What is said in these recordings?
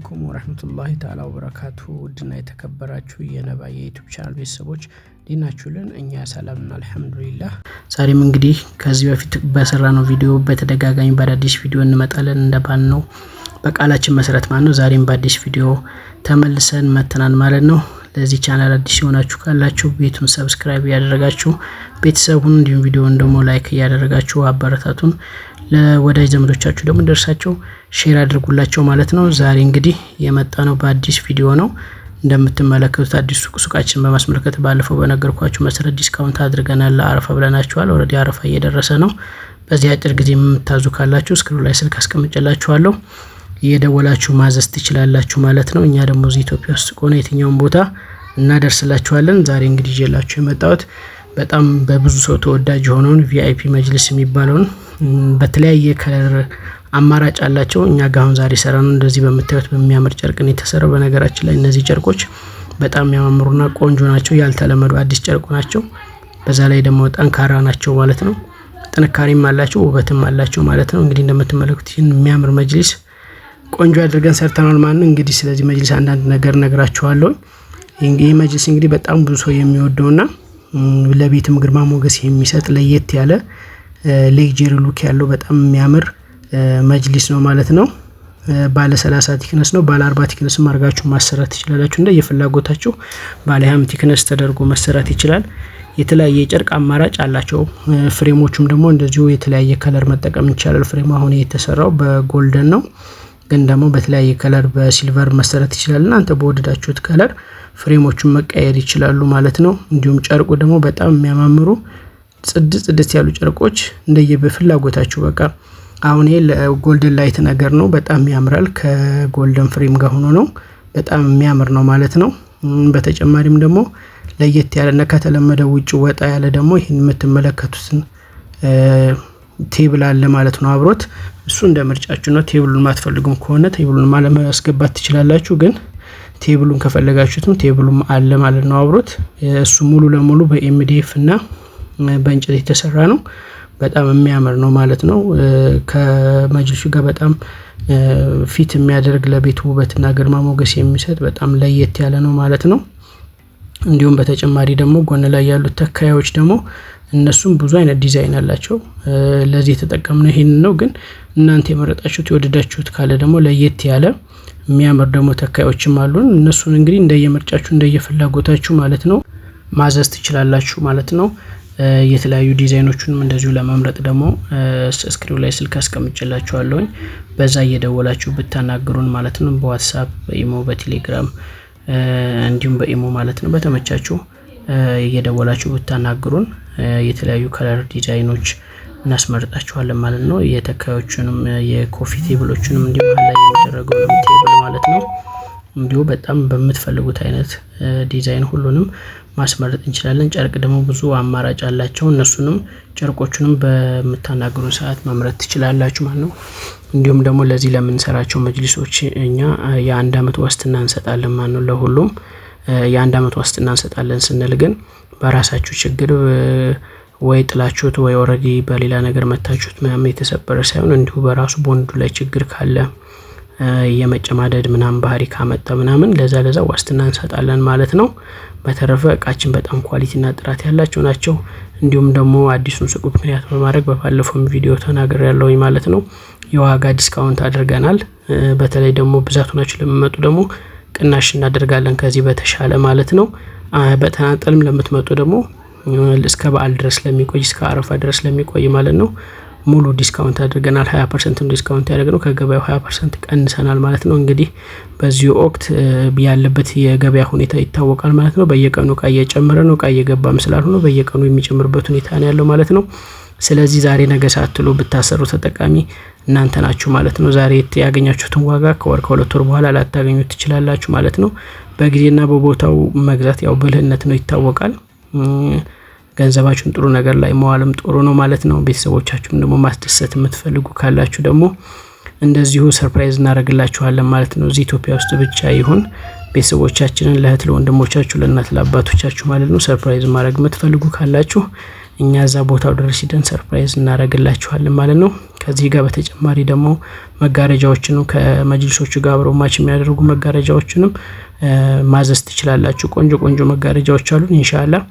አለይኩም ወራህመቱላሂ ተዓላ ወበረካቱ። ውድና የተከበራችሁ የነባ የዩቲዩብ ቻናል ቤተሰቦች ዲናችሁልን እኛ ሰላምና አልሐምዱሊላህ። ዛሬም እንግዲህ ከዚህ በፊት በሰራነው ቪዲዮ በተደጋጋሚ በአዲስ ቪዲዮ እንመጣለን እንደባልነው በቃላችን መሰረት ማለት ነው። ዛሬም በአዲስ ቪዲዮ ተመልሰን መተናል ማለት ነው። ለዚህ ቻናል አዲስ ሆናችሁ ካላችሁ ቤቱን ሰብስክራይብ ያደረጋችሁ ቤተሰቡን እንዲሁም ቪዲዮውን ደግሞ ላይክ ያደረጋችሁ አበረታቱን። ለወዳጅ ዘመዶቻችሁ ደግሞ ደርሳችሁ ሼር አድርጉላችሁ ማለት ነው። ዛሬ እንግዲህ የመጣነው በአዲስ ቪዲዮ ነው። እንደምትመለከቱት አዲስ ሱቃችን በማስመልከት ባለፈው በነገርኳችሁ መሰረት ዲስካውንት አድርገናል። አረፋ ብለናችኋል። ኦሬዲ አረፋ እየደረሰ ነው። በዚህ አጭር ጊዜ የምታዙ ካላችሁ ስክሪን ላይ ስልክ አስቀምጬላችኋለሁ እየደወላችሁ ማዘዝ ትችላላችሁ ማለት ነው። እኛ ደግሞ እዚህ ኢትዮጵያ ውስጥ ቆነ የትኛውን ቦታ እናደርስላችኋለን። ዛሬ እንግዲህ ይዤላችሁ የመጣሁት በጣም በብዙ ሰው ተወዳጅ የሆነውን ቪአይፒ መጅልስ የሚባለውን በተለያየ ከለር አማራጭ አላቸው። እኛ ጋር አሁን ዛሬ ሰራን እንደዚህ በመታየት በሚያምር ጨርቅ ነው የተሰራው። በነገራችን ላይ እነዚህ ጨርቆች በጣም የሚያማምሩና ቆንጆ ናቸው። ያልተለመዱ አዲስ ጨርቆ ናቸው። በዛ ላይ ደግሞ ጠንካራ ናቸው ማለት ነው። ጥንካሬም አላቸው፣ ውበትም አላቸው ማለት ነው። እንግዲህ እንደምትመለከቱት ይህን የሚያምር መጅሊስ ቆንጆ አድርገን ሰርተናል ማለት ነው። እንግዲህ ስለዚህ መጅሊስ አንዳንድ ነገር ነግራችኋለሁ። ይሄ መጅሊስ እንግዲህ በጣም ብዙ ሰው የሚወደውና ለቤትም ግርማ ሞገስ የሚሰጥ ለየት ያለ ሌክጀሪ ሉክ ያለው በጣም የሚያምር መጅሊስ ነው ማለት ነው። ባለ 30 ቲክነስ ነው። ባለ 40 ቲክነስ ማርጋችሁ ማሰራት ትችላላችሁ። እንደ የፍላጎታችሁ ባለ 20 ቲክነስ ተደርጎ መሰራት ይችላል። የተለያየ ጨርቅ አማራጭ አላቸው። ፍሬሞቹም ደግሞ እንደዚሁ የተለያየ ከለር መጠቀም ይችላል። ፍሬሙ አሁን የተሰራው በጎልደን ነው፣ ግን ደግሞ በተለያየ ከለር በሲልቨር መሰራት ይችላል። እናንተ በወደዳችሁት ከለር ፍሬሞቹን መቀየር ይችላሉ ማለት ነው። እንዲሁም ጨርቁ ደግሞ በጣም የሚያማምሩ ጽድት ያሉ ጨርቆች እንደየበፍላጎታችሁ በቃ አሁን ይሄ ለጎልደን ላይት ነገር ነው። በጣም ያምራል። ከጎልደን ፍሬም ጋር ሆኖ ነው በጣም የሚያምር ነው ማለት ነው። በተጨማሪም ደግሞ ለየት ያለና ከተለመደው ውጭ ወጣ ያለ ደግሞ ይሄን የምትመለከቱትን ቴብል አለ ማለት ነው አብሮት። እሱ እንደ ምርጫችሁ ነው። ቴብሉን ማትፈልጉም ከሆነ ቴብሉን ማለማስገባት ትችላላችሁ፣ ግን ቴብሉን ከፈለጋችሁትም ቴብሉም አለ ማለት ነው አብሮት። እሱ ሙሉ ለሙሉ በኤምዲኤፍ እና በእንጨት የተሰራ ነው። በጣም የሚያምር ነው ማለት ነው። ከመጅሊሱ ጋር በጣም ፊት የሚያደርግ ለቤት ውበትና ግርማ ሞገስ የሚሰጥ በጣም ለየት ያለ ነው ማለት ነው። እንዲሁም በተጨማሪ ደግሞ ጎን ላይ ያሉት ተካያዮች ደግሞ እነሱም ብዙ አይነት ዲዛይን አላቸው። ለዚህ የተጠቀምነው ይሄን ነው፣ ግን እናንተ የመረጣችሁት የወደዳችሁት ካለ ደግሞ ለየት ያለ የሚያምር ደግሞ ተካያዮችም አሉን። እነሱን እንግዲህ እንደየምርጫችሁ እንደየፍላጎታችሁ ማለት ነው ማዘዝ ትችላላችሁ ማለት ነው። የተለያዩ ዲዛይኖቹንም እንደዚሁ ለመምረጥ ደግሞ ስክሪን ላይ ስልክ አስቀምጬላችኋለሁኝ። በዛ እየደወላችሁ ብታናግሩን ማለት ነው። በዋትስአፕ፣ በኢሞ፣ በቴሌግራም እንዲሁም በኢሞ ማለት ነው። በተመቻችሁ እየደወላችሁ ብታናግሩን የተለያዩ ከለር ዲዛይኖች እናስመርጣችኋለን ማለት ነው። የተካዮቹንም የኮፊ ቴብሎቹንም እንዲሁ ላይ የሚደረገው ቴብል ማለት ነው። እንዲሁ በጣም በምትፈልጉት አይነት ዲዛይን ሁሉንም ማስመረጥ እንችላለን። ጨርቅ ደግሞ ብዙ አማራጭ አላቸው። እነሱንም ጨርቆቹንም በመታናገሩን ሰዓት መምረጥ ትችላላችሁ ማለት ነው። እንዲሁም ደግሞ ለዚህ ለምንሰራቸው መጅሊሶች እኛ የአንድ አመት ዋስትና እንሰጣለን ማለት ነው። ለሁሉም የአንድ አመት ዋስትና እንሰጣለን ስንል ግን በራሳችሁ ችግር ወይ ጥላችሁት ወይ ኦሬዲ በሌላ ነገር መታችሁት ምናምን የተሰበረ ሳይሆን እንዲሁ በራሱ ቦንዱ ላይ ችግር ካለ የመጨማደድ ምናምን ባህሪ ካመጣ ምናምን ለዛ ዋስትና እንሰጣለን ማለት ነው። በተረፈ እቃችን በጣም ኳሊቲና ጥራት ያላቸው ናቸው። እንዲሁም ደግሞ አዲሱን ሱቅ ምክንያት በማድረግ በባለፈው ቪዲዮ ተናግሬያለሁኝ ማለት ነው። የዋጋ ዲስካውንት አድርገናል። በተለይ ደግሞ ብዛት ሆናችሁ ለምትመጡ ደግሞ ቅናሽ እናደርጋለን ከዚህ በተሻለ ማለት ነው። በተናጠልም ለምትመጡ ደግሞ እስከ በዓል ድረስ ለሚቆይ እስከ አረፋ ድረስ ለሚቆይ ማለት ነው ሙሉ ዲስካውንት አድርገናል። 20% ዲስካውንት ያደረግነው ከገበያው 20% ቀንሰናል ማለት ነው። እንግዲህ በዚህ ወቅት ያለበት የገበያ ሁኔታ ይታወቃል ማለት ነው። በየቀኑ እቃ እየጨመረ ነው፣ እቃ እየገባም ስላልሆነ በየቀኑ የሚጨምርበት ሁኔታ ነው ያለው ማለት ነው። ስለዚህ ዛሬ ነገ ሳትሉ ብታሰሩ ተጠቃሚ እናንተ ናችሁ ማለት ነው። ዛሬ ያገኛችሁትን ዋጋ ከወር ከሁለት ወር በኋላ ላታገኙት ትችላላችሁ ማለት ነው። በጊዜና በቦታው መግዛት ያው ብልህነት ነው ይታወቃል። ገንዘባችሁን ጥሩ ነገር ላይ መዋልም ጥሩ ነው ማለት ነው። ቤተሰቦቻችሁን ደግሞ ማስደሰት የምትፈልጉ ካላችሁ ደግሞ እንደዚሁ ሰርፕራይዝ እናደርግላችኋለን ማለት ነው። እዚህ ኢትዮጵያ ውስጥ ብቻ ይሁን ቤተሰቦቻችንን ለእህት ለወንድሞቻችሁ ለእናት ለአባቶቻችሁ ማለት ነው ሰርፕራይዝ ማድረግ የምትፈልጉ ካላችሁ እኛ እዛ ቦታው ድረስ ሄደን ሰርፕራይዝ እናደርግላችኋለን ማለት ነው። ከዚህ ጋር በተጨማሪ ደግሞ መጋረጃዎችንም ከመጅልሶቹ ጋር አብረው ማች የሚያደርጉ መጋረጃዎችንም ማዘዝ ትችላላችሁ። ቆንጆ መጋረጃዎች አሉ። ኢንሻአላህ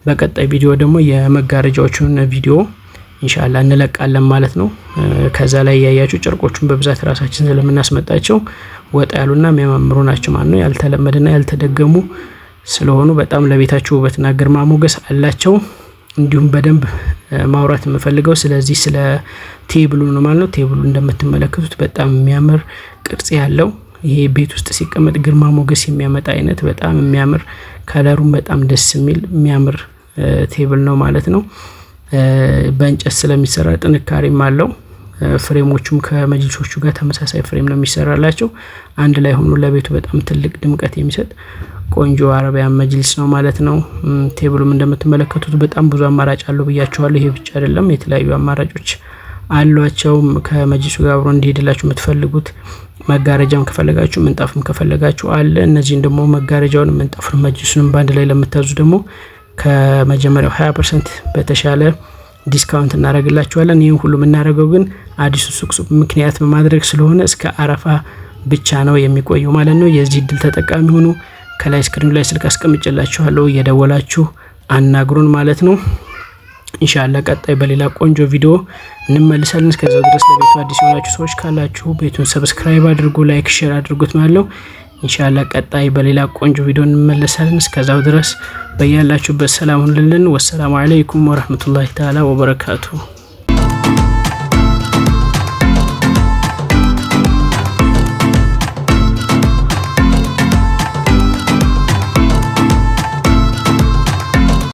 በቀጣይ ቪዲዮ ደግሞ የመጋረጃዎቹን ቪዲዮ ኢንሻአላህ እንለቃለን ማለት ነው። ከዛ ላይ ያያችሁ ጨርቆቹን በብዛት ራሳችን ስለምናስመጣቸው ወጣ ያሉና የሚያማምሩ ናቸው ማለት ነው። ያልተለመደና ያልተደገሙ ስለሆኑ በጣም ለቤታችሁ ውበትና ግርማ ሞገስ አላቸው። እንዲሁም በደንብ ማውራት የምፈልገው ስለዚህ ስለ ቴብሉ ነው ማለት ነው። ቴብሉ እንደምትመለከቱት በጣም የሚያምር ቅርጽ ያለው ይሄ ቤት ውስጥ ሲቀመጥ ግርማ ሞገስ የሚያመጣ አይነት በጣም የሚያምር ከለሩም በጣም ደስ የሚል የሚያምር ቴብል ነው ማለት ነው። በእንጨት ስለሚሰራ ጥንካሬም አለው። ፍሬሞቹም ከመጅልሶቹ ጋር ተመሳሳይ ፍሬም ነው የሚሰራላቸው። አንድ ላይ ሆኖ ለቤቱ በጣም ትልቅ ድምቀት የሚሰጥ ቆንጆ አረቢያን መጅልስ ነው ማለት ነው። ቴብሉም እንደምትመለከቱት በጣም ብዙ አማራጭ አለው ብያቸዋለሁ። ይሄ ብቻ አይደለም፣ የተለያዩ አማራጮች አሏቸው። ከመጅልሱ ጋር አብሮ እንዲሄድላችሁ የምትፈልጉት መጋረጃም ከፈለጋችሁ ምንጣፍም ከፈለጋችሁ አለ። እነዚህን ደግሞ መጋረጃውን ምንጣፉን መጅልሱንም ባንድ ላይ ለምታዙ ደግሞ ከመጀመሪያው 20% በተሻለ ዲስካውንት እናደርግላችኋለን። ይሄን ሁሉ የምናደርገው ግን አዲሱ ሱቅ ምክንያት በማድረግ ስለሆነ እስከ አረፋ ብቻ ነው የሚቆየው ማለት ነው። የዚህ እድል ተጠቃሚ ሆኑ። ከላይ ስክሪኑ ላይ ስልክ አስቀምጬላችኋለሁ፣ እየደወላችሁ አናግሩን ማለት ነው። ኢንሻአላህ ቀጣይ በሌላ ቆንጆ ቪዲዮ እንመልሳለን። እስከዛው ድረስ ለቤቱ አዲስ የሆናችሁ ሰዎች ካላችሁ ቤቱን ሰብስክራይብ አድርጉ፣ ላይክ ሼር አድርጉት ማለት ነው። ኢንሻአላህ ቀጣይ በሌላ ቆንጆ ቪዲዮ እንመለሳለን። እስከዛው ድረስ በያላችሁበት ሰላም ሁኑልን። ወሰላሙ አለይኩም ወራህመቱላሂ ተዓላ ወበረካቱ።